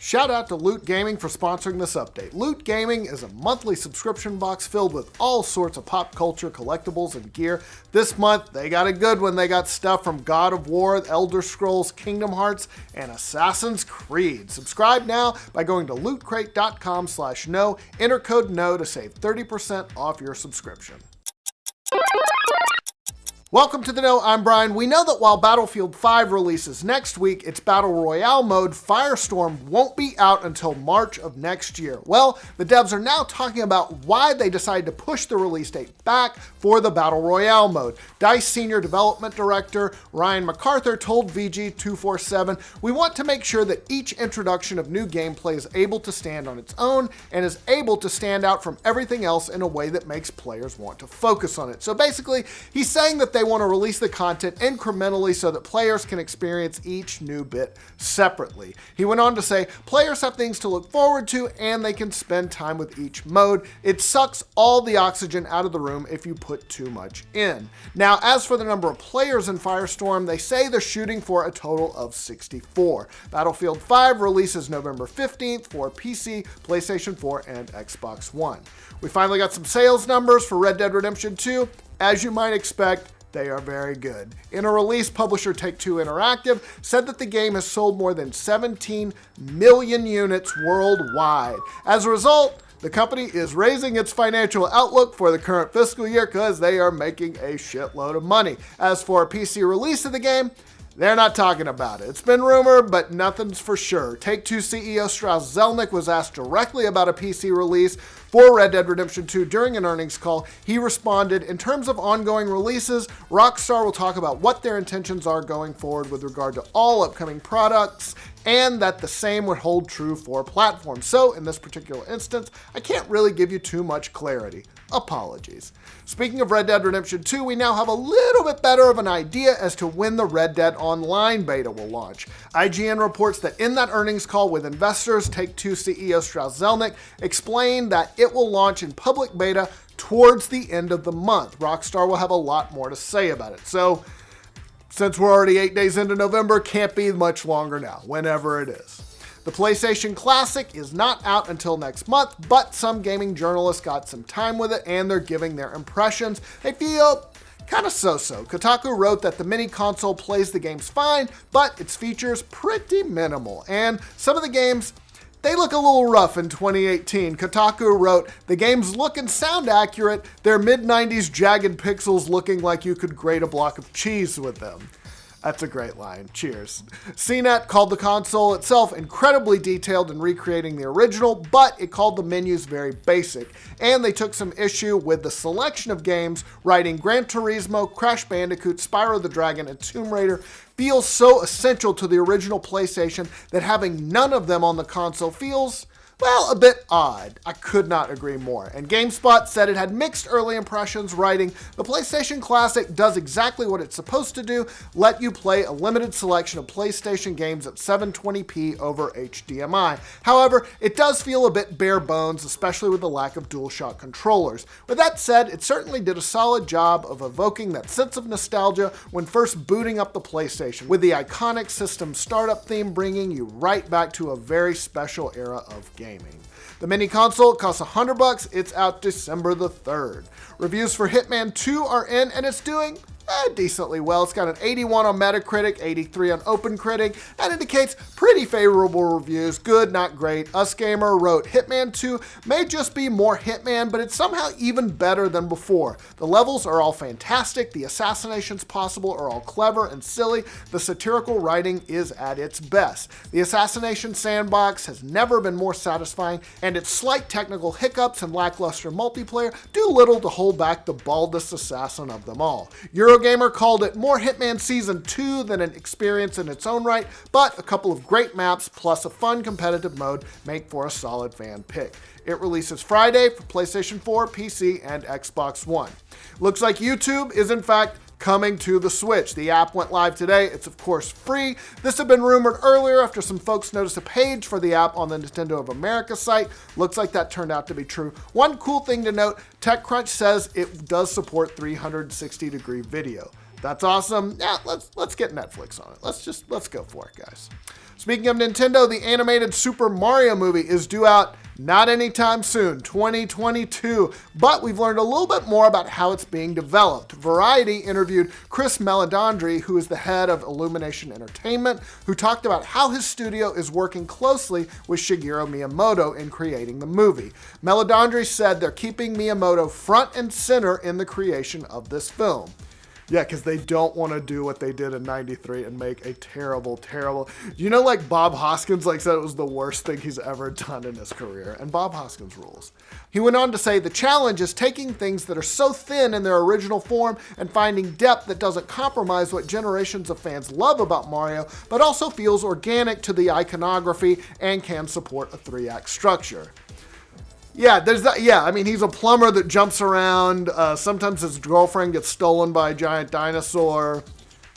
Shout out to Loot Gaming for sponsoring this update. Loot Gaming is a monthly subscription box filled with all sorts of pop culture, collectibles, and gear. This month, they got a good one. They got stuff from God of War, Elder Scrolls, Kingdom Hearts, and Assassin's Creed. Subscribe now by going to lootcrate.com/no. Enter code NO to save 30% off your subscription. Welcome to the Know, I'm Brian. We know that while Battlefield 5 releases next week, its Battle Royale mode, Firestorm, won't be out until March of next year. Well, the devs are now talking about why they decided to push the release date back for the Battle Royale mode. DICE Senior Development Director Ryan MacArthur told VG247, "We want to make sure that each introduction of new gameplay is able to stand on its own and is able to stand out from everything else in a way that makes players want to focus on it." So basically, he's saying that they want to release the content incrementally so that players can experience each new bit separately. He went on to say, players have things to look forward to and they can spend time with each mode. It sucks all the oxygen out of the room if you put too much in. Now, as for the number of players in Firestorm, they say they're shooting for a total of 64. Battlefield 5 releases November 15th for PC, PlayStation 4, and Xbox One. We finally got some sales numbers for Red Dead Redemption 2. As you might expect, they are very good. In a release, publisher Take-Two Interactive said that the game has sold more than 17 million units worldwide. As a result, the company is raising its financial outlook for the current fiscal year because they are making a shitload of money. As for a PC release of the game, they're not talking about it. It's been rumored, but nothing's for sure. Take-Two CEO Strauss Zelnick was asked directly about a PC release for Red Dead Redemption 2 during an earnings call. He responded, "In terms of ongoing releases, Rockstar will talk about what their intentions are going forward with regard to all upcoming products, and that the same would hold true for platforms. So, in this particular instance, I can't really give you too much clarity. Apologies." Speaking of Red Dead Redemption 2, we now have a little bit better of an idea as to when the Red Dead Online beta will launch. IGN reports that in that earnings call with investors, Take-Two CEO Strauss Zelnick explained that it will launch in public beta towards the end of the month. Rockstar will have a lot more to say about it. So, since we're already 8 days into November, can't be much longer now, whenever it is. The PlayStation Classic is not out until next month, but some gaming journalists got some time with it and they're giving their impressions. They feel kind of so-so. Kotaku wrote that the mini console plays the games fine, but its features pretty minimal. And some of the games, they look a little rough in 2018. Kotaku wrote, "The games look and sound accurate. They're mid-90s jagged pixels looking like you could grate a block of cheese with them." That's a great line. Cheers. CNET called the console itself incredibly detailed in recreating the original, but it called the menus very basic. And they took some issue with the selection of games, writing Gran Turismo, Crash Bandicoot, Spyro the Dragon, and Tomb Raider feels so essential to the original PlayStation that having none of them on the console feels, well, a bit odd. I could not agree more. And GameSpot said it had mixed early impressions, writing, "The PlayStation Classic does exactly what it's supposed to do, let you play a limited selection of PlayStation games at 720p over HDMI. However, it does feel a bit bare bones, especially with the lack of DualShock controllers. With that said, it certainly did a solid job of evoking that sense of nostalgia when first booting up the PlayStation, with the iconic system startup theme bringing you right back to a very special era of gaming." The mini console costs $100. It's out December the 3rd. Reviews for Hitman 2 are in, and it's doing decently well. It's got an 81 on Metacritic, 83 on OpenCritic, and indicates pretty favorable reviews. Good, not great. Us Gamer wrote, "Hitman 2 may just be more Hitman, but it's somehow even better than before. The levels are all fantastic. The assassinations possible are all clever and silly. The satirical writing is at its best. The assassination sandbox has never been more satisfying, and its slight technical hiccups and lackluster multiplayer do little to hold back the baldest assassin of them all." Eurogamer called it more Hitman Season 2 than an experience in its own right, but a couple of great maps plus a fun competitive mode make for a solid fan pick. It releases Friday for PlayStation 4, PC, and Xbox One. Looks like YouTube is in fact coming to the Switch. The app went live today. It's of course free. This had been rumored earlier after some folks noticed a page for the app on the Nintendo of America site. Looks like that turned out to be true. One cool thing to note, TechCrunch says it does support 360-degree video. That's awesome. Yeah, let's get Netflix on it. Let's go for it, guys. Speaking of Nintendo, the animated Super Mario movie is due out not anytime soon, 2022, but we've learned a little bit more about how it's being developed. Variety interviewed Chris Meledandri, who is the head of Illumination Entertainment, who talked about how his studio is working closely with Shigeru Miyamoto in creating the movie. Meledandri said they're keeping Miyamoto front and center in the creation of this film. Yeah, because they don't want to do what they did in 93 and make a terrible, like Bob Hoskins said it was the worst thing he's ever done in his career, and Bob Hoskins rules. He went on to say the challenge is taking things that are so thin in their original form and finding depth that doesn't compromise what generations of fans love about Mario, but also feels organic to the iconography and can support a 3-act structure. Yeah, there's that. Yeah, I mean, he's a plumber that jumps around. Sometimes his girlfriend gets stolen by a giant dinosaur.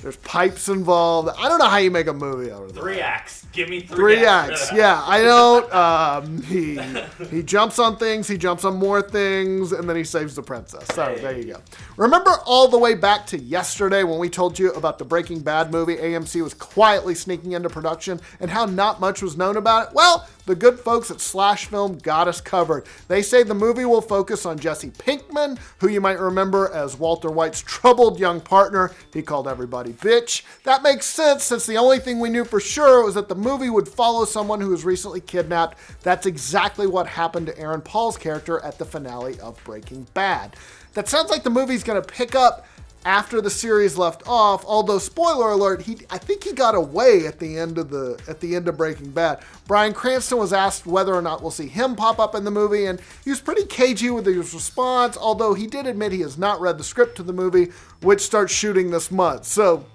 There's pipes involved. I don't know how you make a movie out of that. 3 acts. Give me three acts. Yeah, I don't. He jumps on things. He jumps on more things, and then he saves the princess. So there you go. Remember all the way back to yesterday when we told you about the Breaking Bad movie AMC was quietly sneaking into production and how not much was known about it? Well, the good folks at Slash Film got us covered. They say the movie will focus on Jesse Pinkman, who you might remember as Walter White's troubled young partner. He called everybody bitch. That makes sense since the only thing we knew for sure was that the movie would follow someone who was recently kidnapped. That's exactly what happened to Aaron Paul's character at the finale of Breaking Bad. That sounds like the movie's going to pick up after the series left off, although spoiler alert, I think he got away at the end of Breaking Bad. Bryan Cranston was asked whether or not we'll see him pop up in the movie, and he was pretty cagey with his response, although he did admit he has not read the script to the movie, which starts shooting this month. So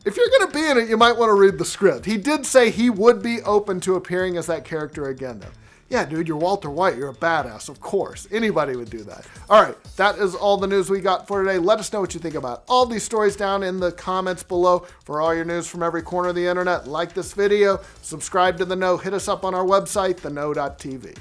if you're going to be in it, you might want to read the script. He did say he would be open to appearing as that character again, though. Yeah, dude, you're Walter White. You're a badass, of course. Anybody would do that. All right, that is all the news we got for today. Let us know what you think about all these stories down in the comments below. For all your news from every corner of the internet, like this video, subscribe to The Know, hit us up on our website, theknow.tv.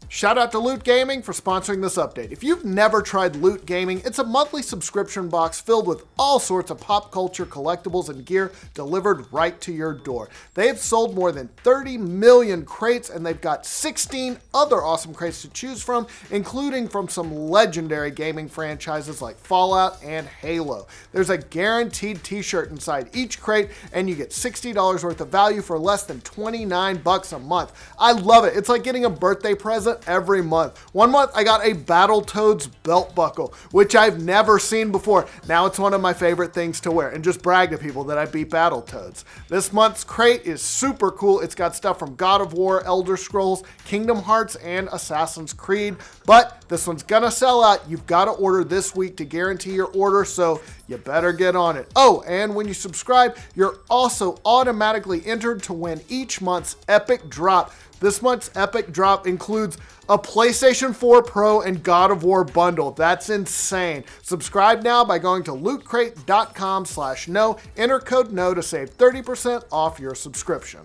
Shout out to Loot Gaming for sponsoring this update. If you've never tried Loot Gaming, it's a monthly subscription box filled with all sorts of pop culture collectibles and gear delivered right to your door. They have sold more than 30 million crates, and they've got 16 other awesome crates to choose from, including from some legendary gaming franchises like Fallout and Halo. There's a guaranteed t-shirt inside each crate, and you get $60 worth of value for less than $29 a month. I love it. It's like getting a birthday present every month. One month I got a Battletoads belt buckle, which I've never seen before. Now it's one of my favorite things to wear and just brag to people that I beat Battletoads. This month's crate is super cool. It's got stuff from God of War, Elder Scrolls, Kingdom Hearts, and Assassin's Creed, but this one's gonna sell out. You've got to order this week to guarantee your order, so you better get on it. Oh, and when you subscribe, you're also automatically entered to win each month's Epic Drop. This month's Epic Drop includes a PlayStation 4 Pro and God of War bundle. That's insane. Subscribe now by going to lootcrate.com/know. Enter code KNOW to save 30% off your subscription.